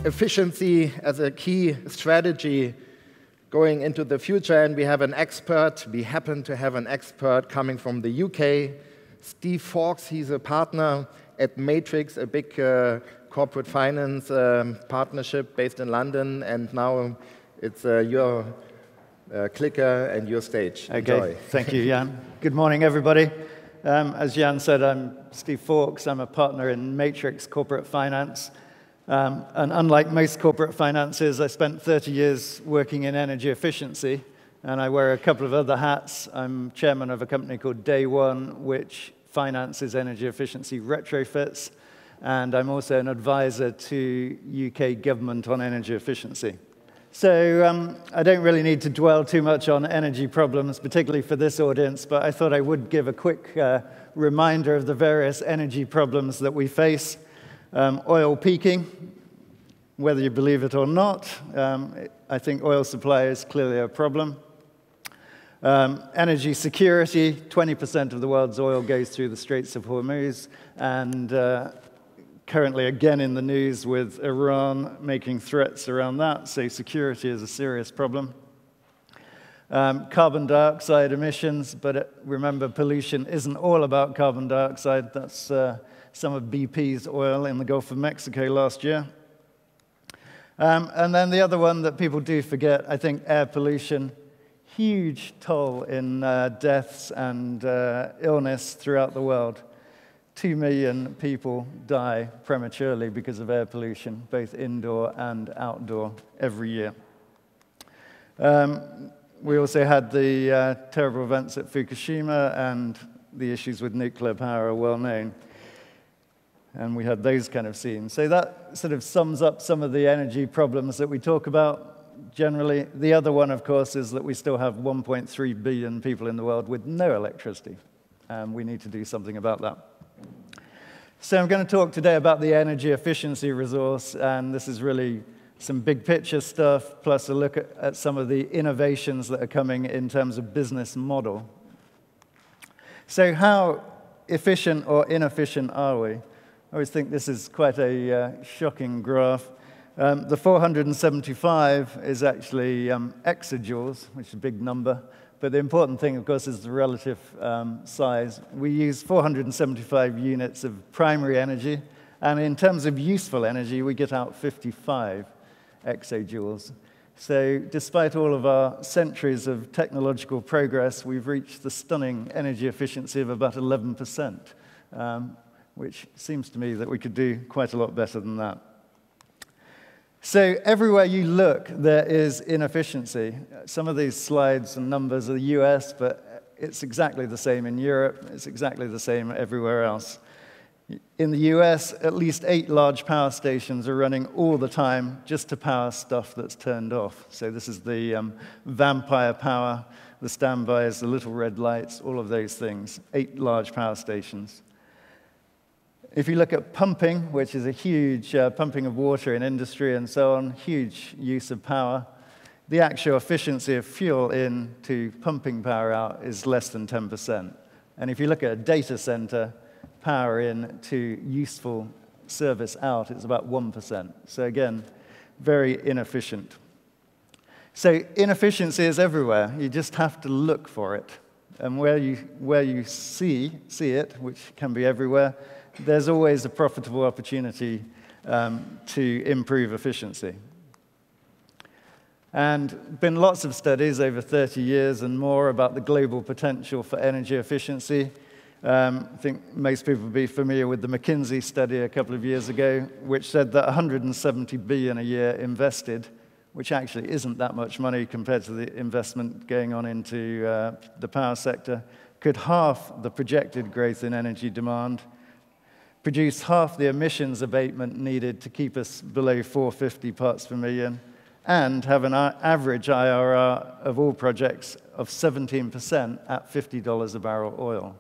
efficiency as a key strategy going into the future, and we have an expert. We happen to have an expert coming from the UK, Steve Fawkes. He's a partner at Matrix, a big corporate finance partnership based in London, and now it's your clicker and your stage. Okay, Enjoy. Thank you, Jan. Good morning, everybody. As Jan said, I'm Steve Fawkes. I'm a partner in Matrix Corporate Finance. And unlike most corporate finances, I spent 30 years working in energy efficiency, and I wear a couple of other hats. I'm chairman of a company called Day One, which finances energy efficiency retrofits, and I'm also an advisor to UK government on energy efficiency. So I don't really need to dwell too much on energy problems, particularly for this audience, but I thought I would give a quick reminder of the various energy problems that we face. Oil peaking, whether you believe it or not, I think oil supply is clearly a problem. Energy security, 20% of the world's oil goes through the Straits of Hormuz, and currently again in the news with Iran making threats around that, so security is a serious problem. Carbon dioxide emissions, but remember, pollution isn't all about carbon dioxide. That's some of BP's oil in the Gulf of Mexico last year. And then the other one that people do forget, I think air pollution, huge toll in deaths and illness throughout the world. 2 million people die prematurely because of air pollution, both indoor and outdoor, every year. We also had the terrible events at Fukushima, and the issues with nuclear power are well known. And we had those kind of scenes. So that sort of sums up some of the energy problems that we talk about generally. The other one, of course, is that we still have 1.3 billion people in the world with no electricity. And we need to do something about that. So I'm going to talk today about the energy efficiency resource, and this is really some big picture stuff, plus a look at some of the innovations that are coming in terms of business model. So how efficient or inefficient are we? I always think this is quite a shocking graph. The 475 is actually exajoules, which is a big number. But the important thing, of course, is the relative size. We use 475 units of primary energy, and in terms of useful energy, we get out 55 exajoules. So despite all of our centuries of technological progress, we've reached the stunning energy efficiency of about 11%, which seems to me that we could do quite a lot better than that. So everywhere you look, there is inefficiency. Some of these slides and numbers are the US, but it's exactly the same in Europe. It's exactly the same everywhere else. In the US, at least 8 large power stations are running all the time just to power stuff that's turned off. So this is the vampire power, the standbys, the little red lights, all of those things. 8 large power stations. If you look at pumping, which is a huge pumping of water in industry and so on, huge use of power, the actual efficiency of fuel in to pumping power out is less than 10%. And if you look at a data center, power in to useful service out, it's about 1%. So again, very inefficient. So inefficiency is everywhere. You just have to look for it. And where you see it, which can be everywhere, there's always a profitable opportunity to improve efficiency. And been lots of studies over 30 years and more about the global potential for energy efficiency. I think most people will be familiar with the McKinsey study a couple of years ago, which said that 170 billion a year invested, which actually isn't that much money compared to the investment going on into the power sector, could halve the projected growth in energy demand, produce half the emissions abatement needed to keep us below 450 parts per million, and have an average IRR of all projects of 17% at $50 a barrel oil.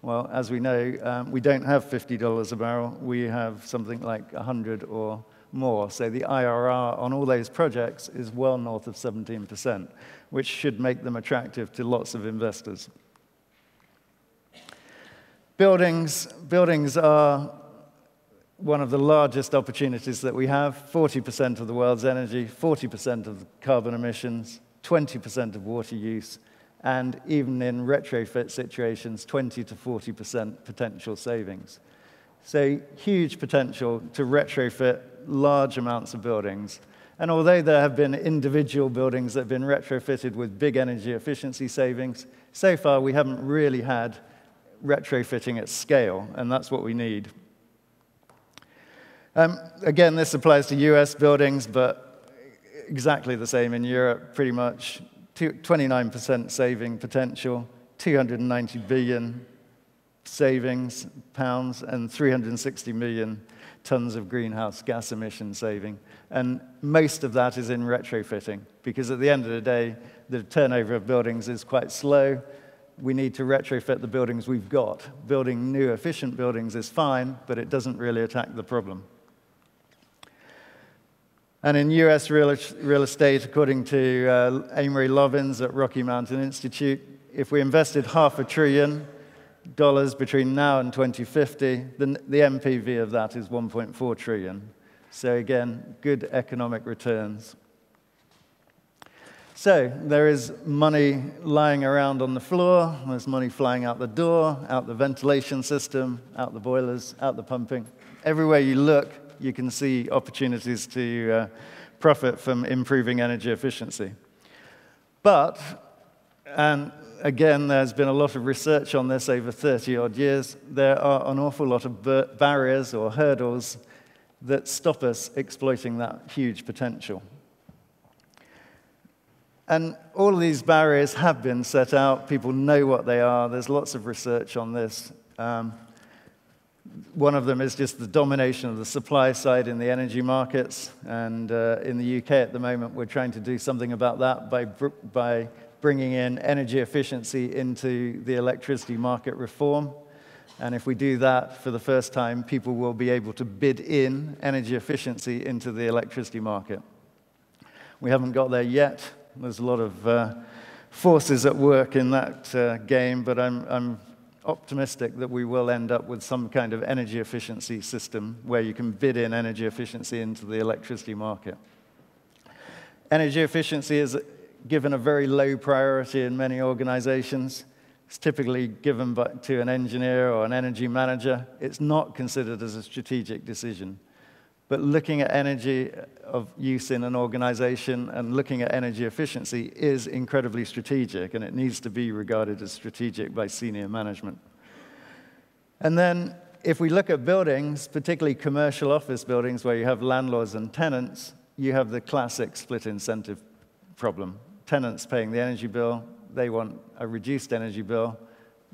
Well, as we know, we don't have $50 a barrel. We have something like 100 or more. So the IRR on all those projects is well north of 17%, which should make them attractive to lots of investors. Buildings are one of the largest opportunities that we have, 40% of the world's energy, 40% of carbon emissions, 20% of water use, and even in retrofit situations, 20 to 40% potential savings. So huge potential to retrofit large amounts of buildings. And although there have been individual buildings that have been retrofitted with big energy efficiency savings, so far we haven't really had retrofitting at scale, and that's what we need. Again, this applies to US buildings, but exactly the same in Europe, pretty much. 29% saving potential, 290 billion savings pounds, and 360 million tons of greenhouse gas emission saving. And most of that is in retrofitting, because at the end of the day, the turnover of buildings is quite slow. We need to retrofit the buildings we've got. Building new efficient buildings is fine, but it doesn't really attack the problem. And in US real estate, according to Amory Lovins at Rocky Mountain Institute, if we invested $500 billion between now and 2050, then the MPV of that is 1.4 trillion. So again, good economic returns. So there is money lying around on the floor. There's money flying out the door, out the ventilation system, out the boilers, out the pumping. Everywhere you look, you can see opportunities to profit from improving energy efficiency. But, and again, there's been a lot of research on this over 30-odd years, there are an awful lot of barriers or hurdles that stop us exploiting that huge potential. And all of these barriers have been set out. People know what they are. There's lots of research on this. One of them is just the domination of the supply side in the energy markets. And in the UK at the moment, we're trying to do something about that by bringing in energy efficiency into the electricity market reform. And if we do that for the first time, people will be able to bid in energy efficiency into the electricity market. We haven't got there yet. There's a lot of forces at work in that game, but I'm optimistic that we will end up with some kind of energy efficiency system where you can bid in energy efficiency into the electricity market. Energy efficiency is given a very low priority in many organizations. It's typically given to an engineer or an energy manager. It's not considered as a strategic decision. But looking at energy of use in an organization and looking at energy efficiency is incredibly strategic, and it needs to be regarded as strategic by senior management. And then if we look at buildings, particularly commercial office buildings where you have landlords and tenants, you have the classic split incentive problem. Tenants paying the energy bill, they want a reduced energy bill.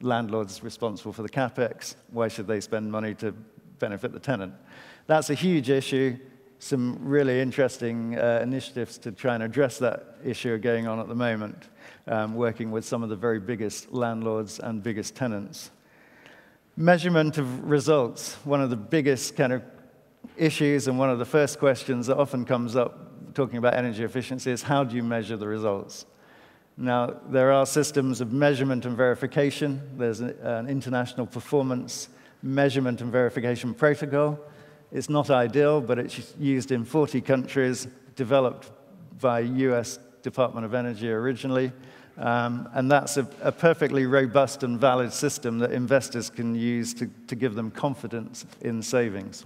Landlords responsible for the capex. Why should they spend money to benefit the tenant? That's a huge issue. Some really interesting initiatives to try and address that issue are going on at the moment, working with some of the very biggest landlords and biggest tenants. Measurement of results, one of the biggest kind of issues and one of the first questions that often comes up talking about energy efficiency is how do you measure the results? Now, there are systems of measurement and verification. There's an international performance measurement and verification protocol. It's not ideal, but it's used in 40 countries, developed by US Department of Energy originally. And that's a perfectly robust and valid system that investors can use to give them confidence in savings.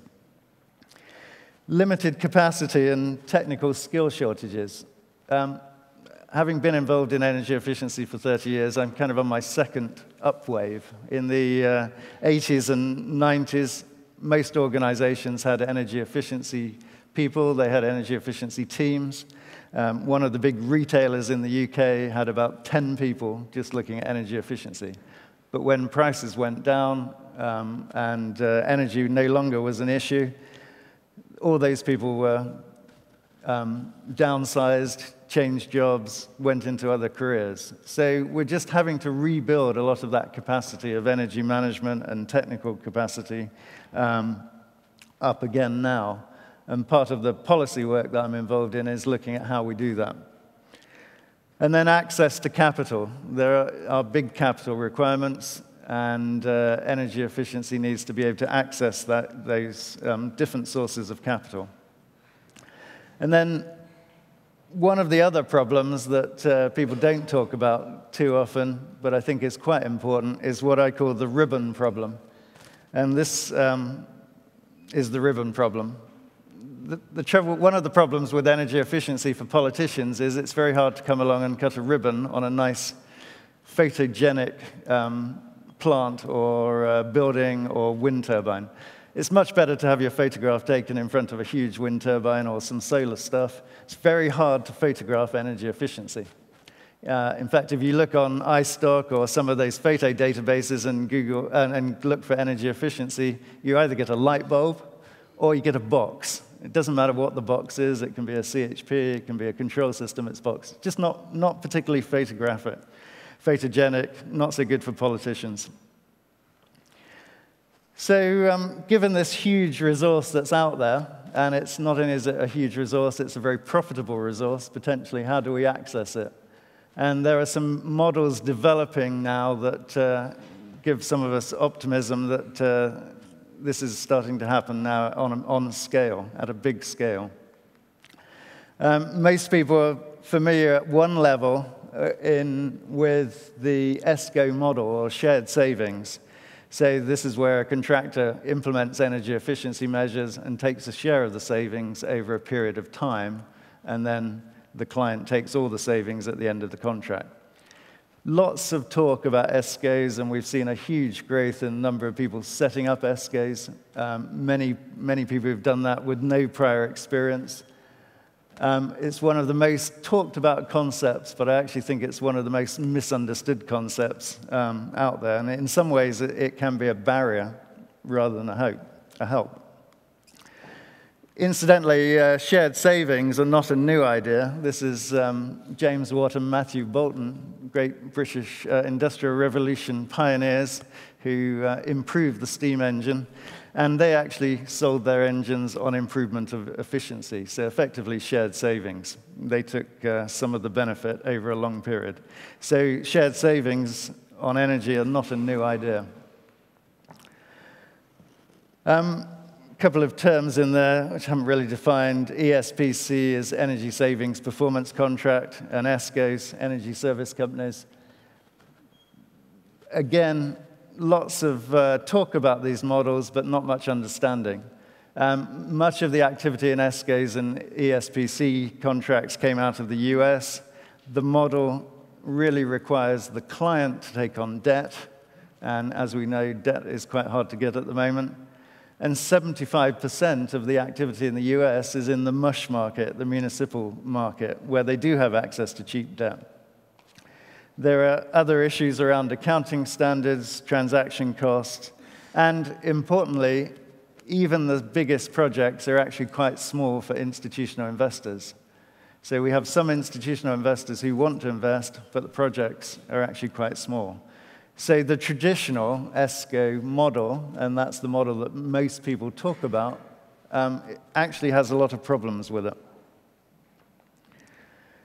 Limited capacity and technical skill shortages. Having been involved in energy efficiency for 30 years, I'm kind of on my second upwave. In the 80s and 90s, most organizations had energy efficiency people. They had energy efficiency teams. One of the big retailers in the UK had about 10 people just looking at energy efficiency. But when prices went down and energy no longer was an issue, all those people were downsized, changed jobs, went into other careers. So we're just having to rebuild a lot of that capacity of energy management and technical capacity up again now. And part of the policy work that I'm involved in is looking at how we do that. And then access to capital. There are big capital requirements. and energy efficiency needs to be able to access those different sources of capital. And then one of the other problems that people don't talk about too often, but I think is quite important, is what I call the ribbon problem. And this is the ribbon problem. One of the problems with energy efficiency for politicians is it's very hard to come along and cut a ribbon on a nice photogenic plant or building or wind turbine. It's much better to have your photograph taken in front of a huge wind turbine or some solar stuff. It's very hard to photograph energy efficiency. In fact, if you look on iStock or some of those photo databases and Google and look for energy efficiency, you either get a light bulb or you get a box. It doesn't matter what the box is. It can be a CHP, it can be a control system, it's box. Just not particularly photogenic, not so good for politicians. So given this huge resource that's out there, and it's not only is it a huge resource, it's a very profitable resource, potentially, how do we access it? And there are some models developing now that give some of us optimism that this is starting to happen now on scale, at a big scale. Most people are familiar at one level with the ESCO model, or shared savings. So this is where a contractor implements energy efficiency measures and takes a share of the savings over a period of time, and then the client takes all the savings at the end of the contract. Lots of talk about ESCOs, and we've seen a huge growth in the number of people setting up ESCOs. Many people who've done that with no prior experience. It's one of the most talked about concepts, but I actually think it's one of the most misunderstood concepts out there. And in some ways, it can be a barrier rather than a help. Incidentally, shared savings are not a new idea. This is James Watt and Matthew Boulton, great British Industrial Revolution pioneers who improved the steam engine. And they actually sold their engines on improvement of efficiency, so effectively shared savings. They took some of the benefit over a long period. So shared savings on energy are not a new idea. Couple of terms in there which I haven't really defined. ESPC is Energy Savings Performance Contract, and ESCOs, Energy Service Companies. Again, lots of talk about these models, but not much understanding. Much of the activity in ESCOs and ESPC contracts came out of the US. The model really requires the client to take on debt, and as we know, debt is quite hard to get at the moment. And 75% of the activity in the US is in the MUSH market, the municipal market, where they do have access to cheap debt. There are other issues around accounting standards, transaction costs, and importantly, even the biggest projects are actually quite small for institutional investors. So we have some institutional investors who want to invest, but the projects are actually quite small. So the traditional ESCO model, and that's the model that most people talk about, actually has a lot of problems with it.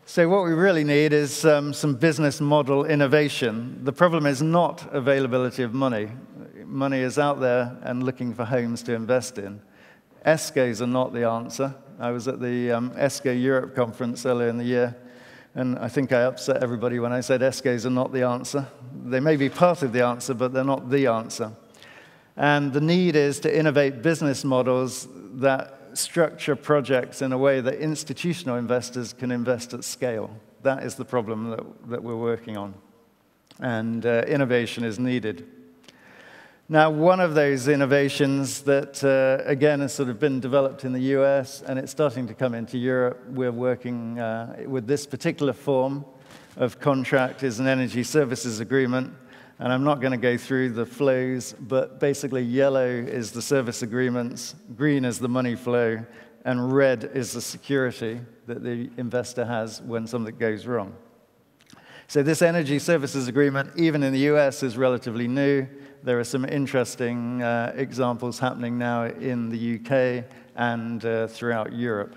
So what we really need is some business model innovation. The problem is not availability of money. Money is out there and looking for homes to invest in. ESCOs are not the answer. I was at the ESCO Europe conference earlier in the year, and I think I upset everybody when I said ESCOs are not the answer. They may be part of the answer, but they're not the answer. And the need is to innovate business models that structure projects in a way that institutional investors can invest at scale. That is the problem that we're working on. And innovation is needed. Now, one of those innovations that, again, has sort of been developed in the US, and it's starting to come into Europe, we're working with this particular form of contract, is an energy services agreement. And I'm not going to go through the flows, but basically yellow is the service agreements, green is the money flow, and red is the security that the investor has when something goes wrong. So this energy services agreement, even in the US, is relatively new. There are some interesting examples happening now in the UK and throughout Europe.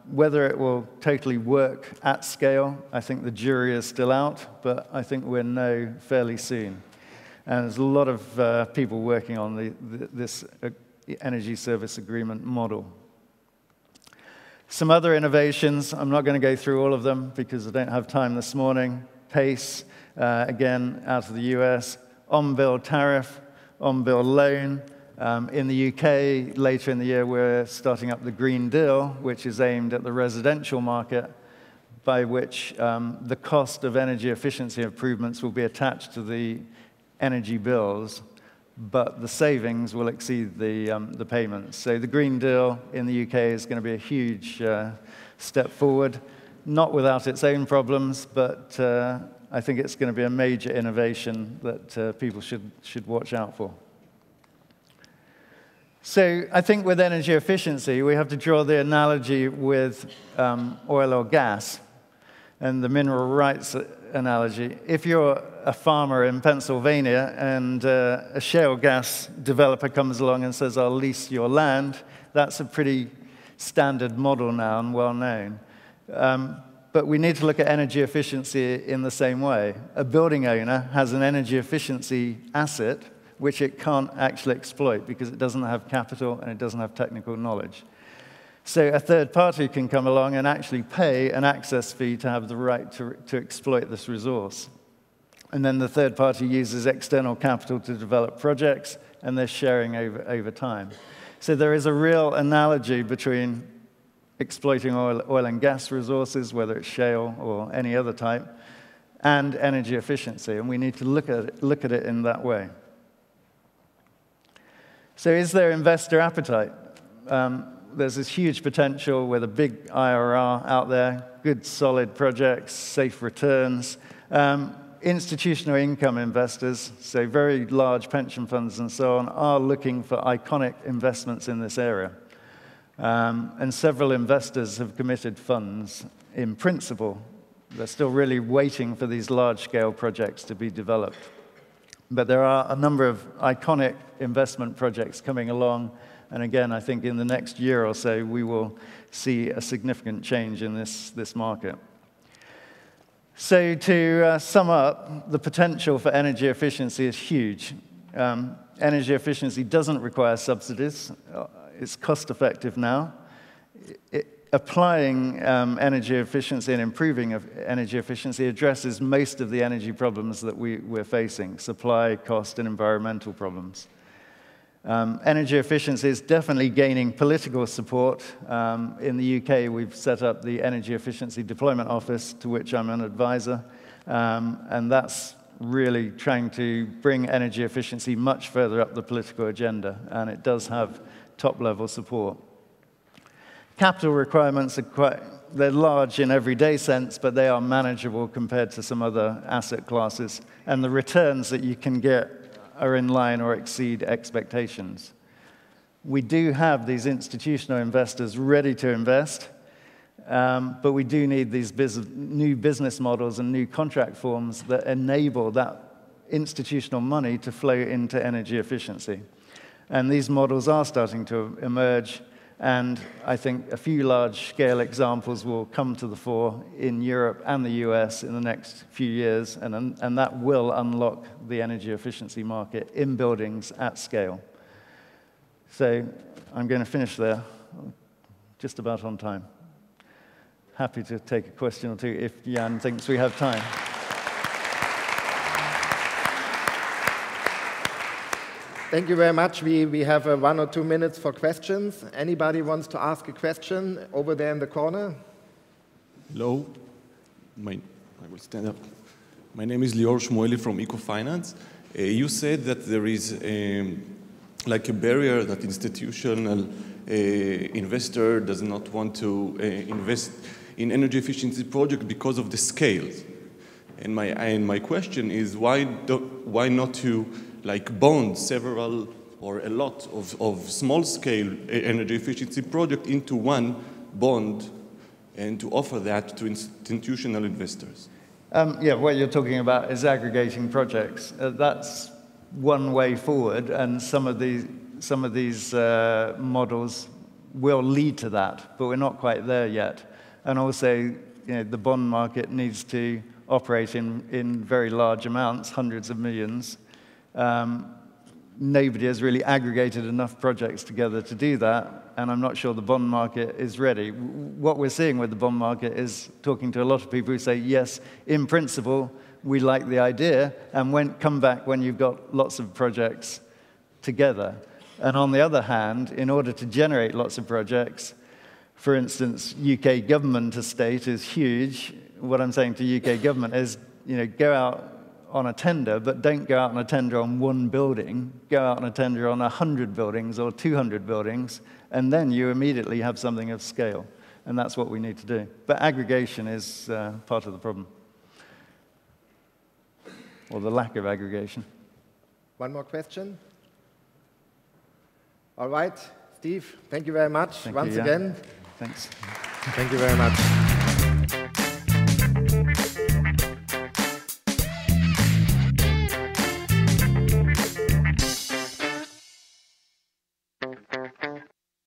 Whether it will totally work at scale, I think the jury is still out, but I think we'll know fairly soon. And there's a lot of people working on this energy service agreement model. Some other innovations, I'm not going to go through all of them because I don't have time this morning. PACE, again, out of the US. On-bill tariff, on-bill loan. In the UK, later in the year, we're starting up the Green Deal, which is aimed at the residential market, by which the cost of energy efficiency improvements will be attached to the energy bills, but the savings will exceed the payments. So the Green Deal in the UK is going to be a huge step forward, not without its own problems, but I think it's going to be a major innovation that people should watch out for. So I think with energy efficiency, we have to draw the analogy with oil or gas and the mineral rights analogy. If you're a farmer in Pennsylvania and a shale gas developer comes along and says, I'll lease your land, that's a pretty standard model now and well known. But we need to look at energy efficiency in the same way. A building owner has an energy efficiency asset which it can't actually exploit because it doesn't have capital and it doesn't have technical knowledge. So a third party can come along and actually pay an access fee to have the right to exploit this resource. And then the third party uses external capital to develop projects, and they're sharing over time. So there is a real analogy between exploiting oil and gas resources, whether it's shale or any other type, and energy efficiency, and we need to look at it in that way. So is there investor appetite? There's this huge potential with a big IRR out there, good solid projects, safe returns. Institutional income investors, so very large pension funds and so on, are looking for iconic investments in this area. And several investors have committed funds in principle. They're still really waiting for these large-scale projects to be developed. But there are a number of iconic investment projects coming along. And again, I think in the next year or so, we will see a significant change in this market. So to sum up, the potential for energy efficiency is huge. Energy efficiency doesn't require subsidies. It's cost-effective now. Applying energy efficiency and improving energy efficiency addresses most of the energy problems that we're facing, supply, cost, and environmental problems. Energy efficiency is definitely gaining political support. In the UK, we've set up the Energy Efficiency Deployment Office, to which I'm an advisor, and that's really trying to bring energy efficiency much further up the political agenda, and it does have top-level support. Capital requirements they're large in everyday sense, but they are manageable compared to some other asset classes, and the returns that you can get are in line or exceed expectations. We do have these institutional investors ready to invest, but we do need these new business models and new contract forms that enable that institutional money to flow into energy efficiency. And these models are starting to emerge, and I think a few large-scale examples will come to the fore in Europe and the US in the next few years, and that will unlock the energy efficiency market in buildings at scale. So I'm going to finish there, just about on time. Happy to take a question or two if Jan thinks we have time. Thank you very much. We have 1 or 2 minutes for questions. Anybody wants to ask a question over there in the corner? Hello. I will stand up. My name is Lior Shmueli from EcoFinance. You said that there is like a barrier that institutional investor does not want to invest in energy efficiency project because of the scales. And my question is, why not to bond several or a lot of small-scale energy efficiency project into one bond and to offer that to institutional investors? Yeah, what you're talking about is aggregating projects. That's one way forward, and some of these models will lead to that, but we're not quite there yet. And also, the bond market needs to operate in very large amounts, hundreds of millions, Nobody has really aggregated enough projects together to do that, and I'm not sure the bond market is ready. What we're seeing with the bond market is talking to a lot of people who say, yes, in principle, we like the idea, and come back when you've got lots of projects together. And on the other hand, in order to generate lots of projects, for instance, UK government estate is huge. What I'm saying to UK government is, go out on a tender, but don't go out on a tender on one building. Go out on a tender on 100 buildings or 200 buildings, and then you immediately have something of scale. And that's what we need to do. But aggregation is part of the problem, or the lack of aggregation. One more question? All right, Steve, thank you very much once again. Thanks. Thank you very much.